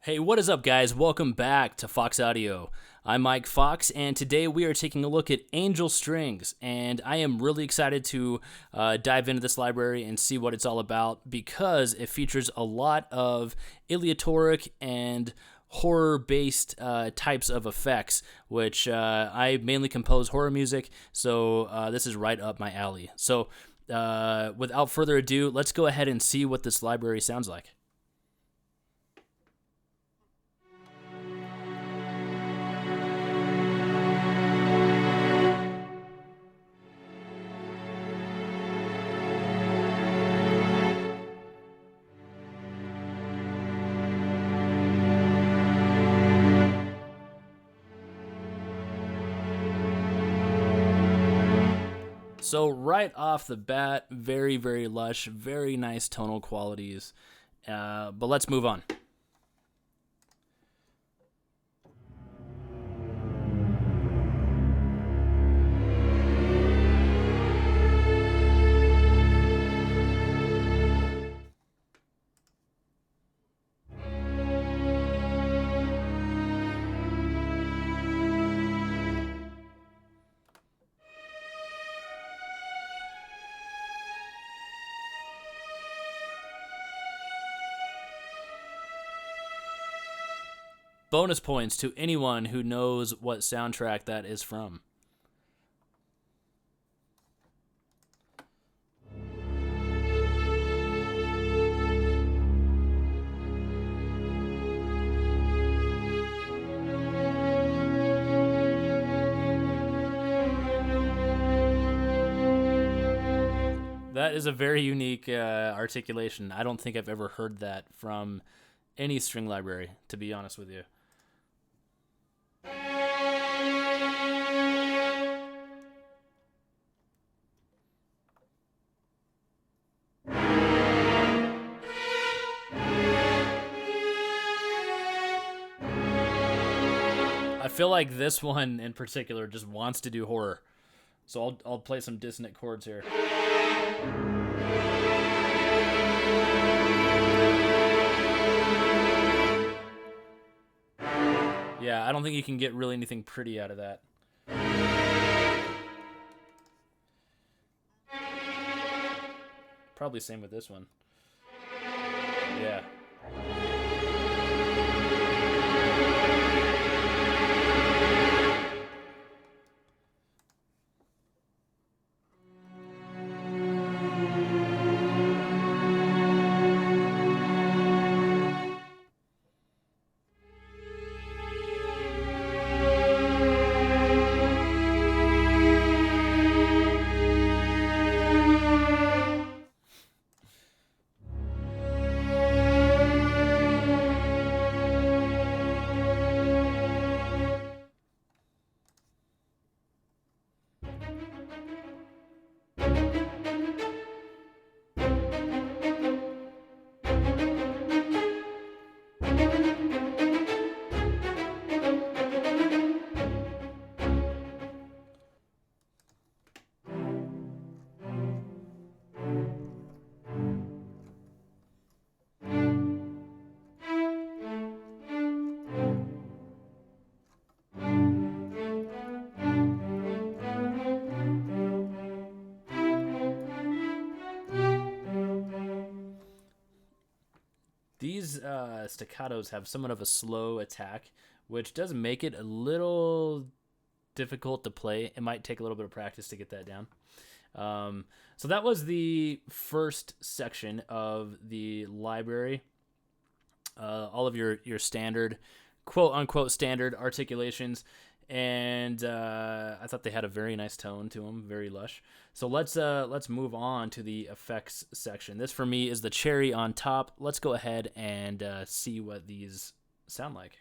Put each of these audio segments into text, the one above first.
Hey, what is up, guys? Welcome back to Fox Audio. I'm Mike Fox, and today we are taking a look at Angel Strings, and I am really excited to dive into this library and see what it's all about because it features a lot of aleatoric and horror-based types of effects, which I mainly compose horror music, so this is right up my alley. So without further ado, let's go ahead and see what this library sounds like. So right off the bat, very, very lush, very nice tonal qualities. But let's move on. Bonus points to anyone who knows what soundtrack that is from. That is a very unique articulation. I don't think I've ever heard that from any string library, to be honest with you. I feel like this one in particular just wants to do horror. So I'll play some dissonant chords here. Yeah, I don't think you can get really anything pretty out of that. Probably same with this one. Yeah. These staccatos have somewhat of a slow attack, which does make it a little difficult to play. It might take a little bit of practice to get that down. So that was the first section of the library. All of your standard, quote unquote, standard articulations. And I thought they had a very nice tone to them, very lush. So let's move on to the effects section. This for me is the cherry on top. Let's go ahead and see what these sound like.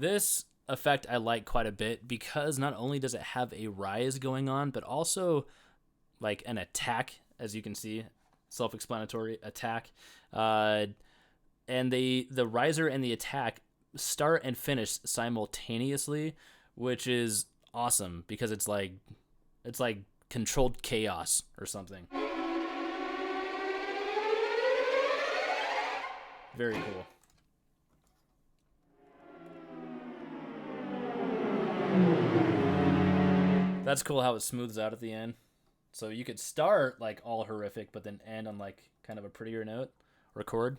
This effect I like quite a bit because not only does it have a rise going on, but also like an attack, as you can see, self-explanatory attack. And the riser and the attack start and finish simultaneously, which is awesome because it's like controlled chaos or something. Very cool. That's cool how it smooths out at the end. So you could start like all horrific, but then end on like kind of a prettier note or chord.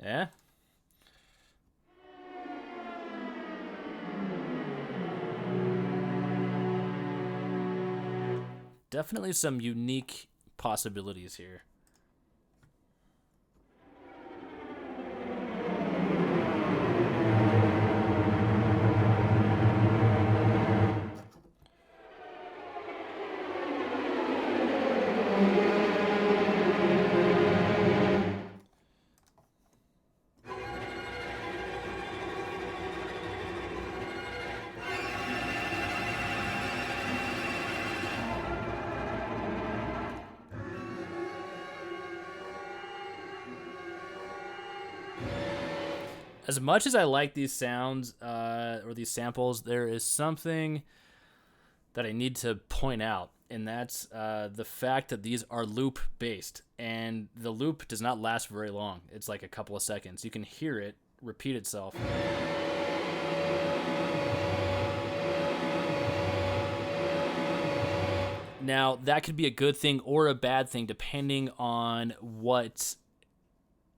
Yeah. Definitely some unique possibilities here. As much as I like these sounds or these samples, there is something that I need to point out, and that's the fact that these are loop based, and the loop does not last very long. It's like a couple of seconds. You can hear it repeat itself. Now, that could be a good thing or a bad thing depending on what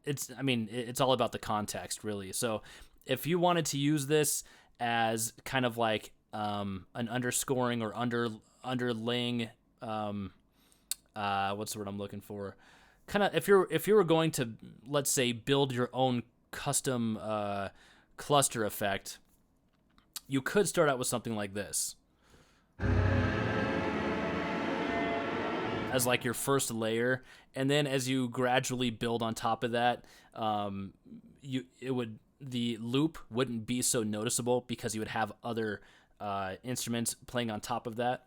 it's all about the context, really. So if you wanted to use this as kind of like an underscoring or underlaying, what's the word I'm looking for? Kind of if you were going to, let's say, build your own custom cluster effect, you could start out with something like this as like your first layer, and then as you gradually build on top of that, the loop wouldn't be so noticeable because you would have other instruments playing on top of that.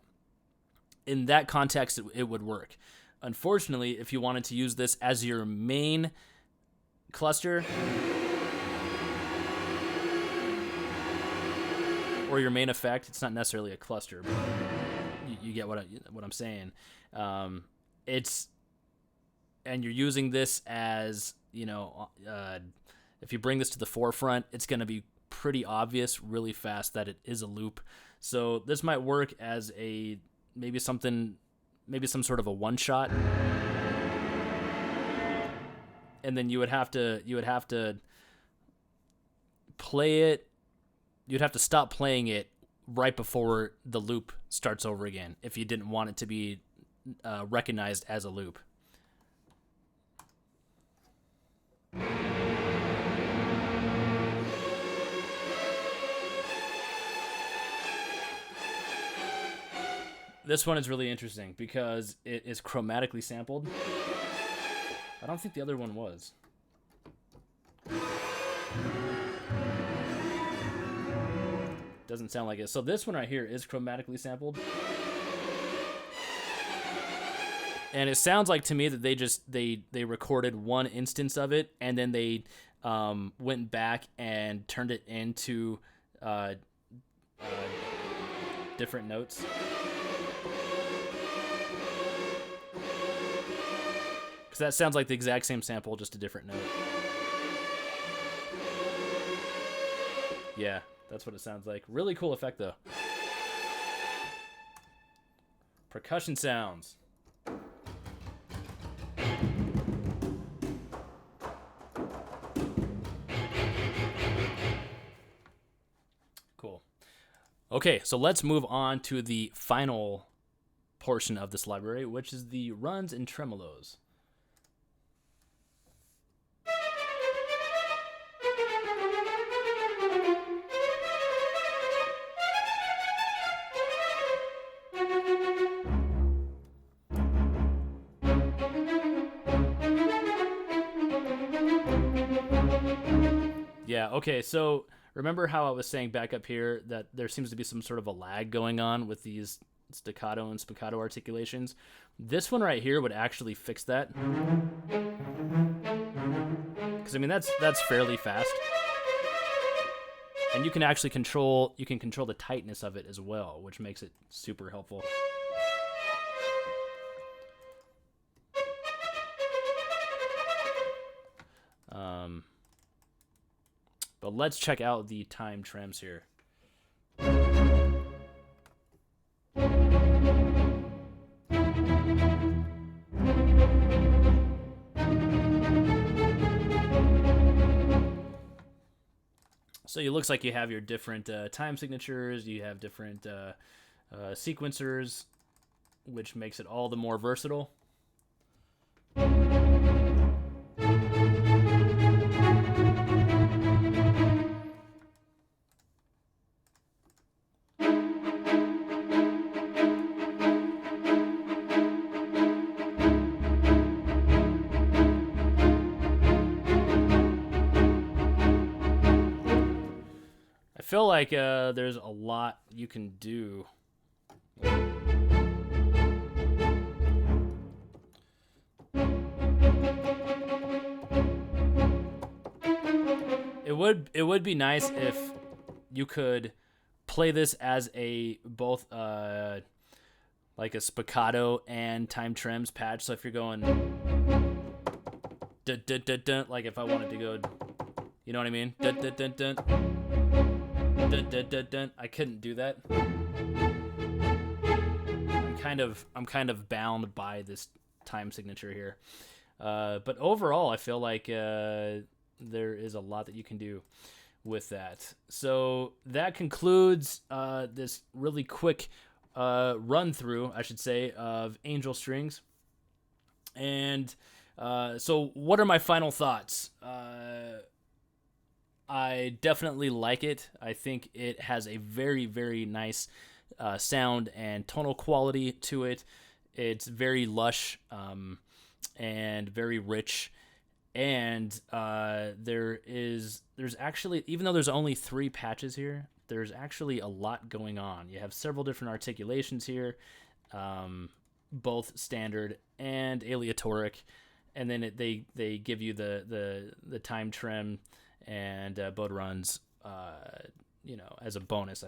In that context, it would work. Unfortunately, if you wanted to use this as your main cluster or your main effect, it's not necessarily a cluster, but you get what I'm saying. And you're using this as, if you bring this to the forefront, it's going to be pretty obvious really fast that it is a loop. So this might work as maybe some sort of a one shot. And then you would have to play it. You'd have to stop playing it right before the loop starts over again if you didn't want it to be recognized as a loop. This one is really interesting because it is chromatically sampled. I don't think the other one was. Doesn't sound like it. So this one right here is chromatically sampled. And it sounds like to me that they recorded one instance of it, and then they went back and turned it into different notes. Because that sounds like the exact same sample, just a different note. Yeah, that's what it sounds like. Really cool effect, though. Percussion sounds. Cool. Okay, so let's move on to the final portion of this library, which is the runs and tremolos. Okay, so remember how I was saying back up here that there seems to be some sort of a lag going on with these staccato and spiccato articulations? This one right here would actually fix that. Because I mean that's fairly fast. And you can actually control the tightness of it as well, which makes it super helpful. But let's check out the time trems here. So it looks like you have your different time signatures, you have different sequencers, which makes it all the more versatile. I feel like there's a lot you can do. It would be nice if you could play this as a both like a spiccato and time trems patch. So if you're going dun, dun, dun, dun, like if I wanted to go, you know what I mean? Dun, dun, dun, dun. Dun, dun, dun, dun. I couldn't do that. I'm kind of bound by this time signature here. But overall, I feel like there is a lot that you can do with that. So that concludes this really quick run through, I should say, of Angel Strings. And so what are my final thoughts? I definitely like it. I think it has a very, very nice sound and tonal quality to it. It's very lush and very rich. And there's actually, even though there's only 3 patches here, there's actually a lot going on. You have several different articulations here, both standard and aleatoric. And then they give you the time trem and boat runs, as a bonus.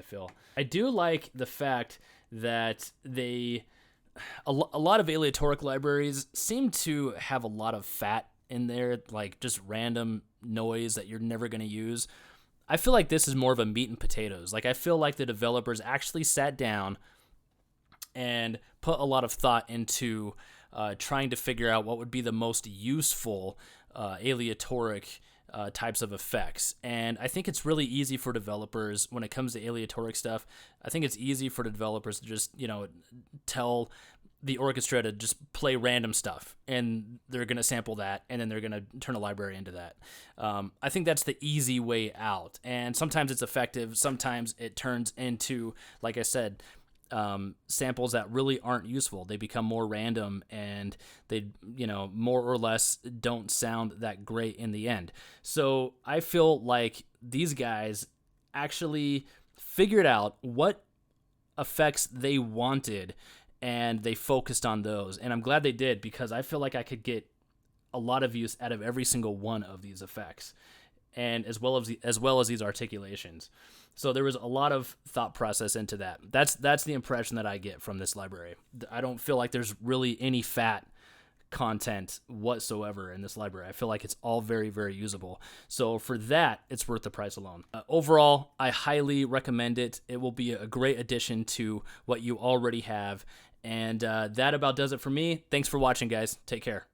I do like the fact that a lot of aleatoric libraries seem to have a lot of fat in there, like just random noise that you're never going to use. I feel like this is more of a meat and potatoes. Like I feel like the developers actually sat down and put a lot of thought into trying to figure out what would be the most useful aleatoric types of effects. And I think it's really easy for developers when it comes to aleatoric stuff. I think it's easy for the developers to just, tell the orchestra to just play random stuff, and they're going to sample that, and then they're going to turn a library into that. I think that's the easy way out. And sometimes it's effective. Sometimes it turns into, like I said, samples that really aren't useful. They become more random, and they, more or less don't sound that great in the end. So I feel like these guys actually figured out what effects they wanted, and they focused on those. And I'm glad they did, because I feel like I could get a lot of use out of every single one of these effects, and as well as these articulations. So there was a lot of thought process into that. That's the impression that I get from this library. I don't feel like there's really any fat content whatsoever in this library. I feel like it's all very, very usable. So for that, it's worth the price alone. Overall, I highly recommend it. It will be a great addition to what you already have. And that about does it for me. Thanks for watching, guys. Take care.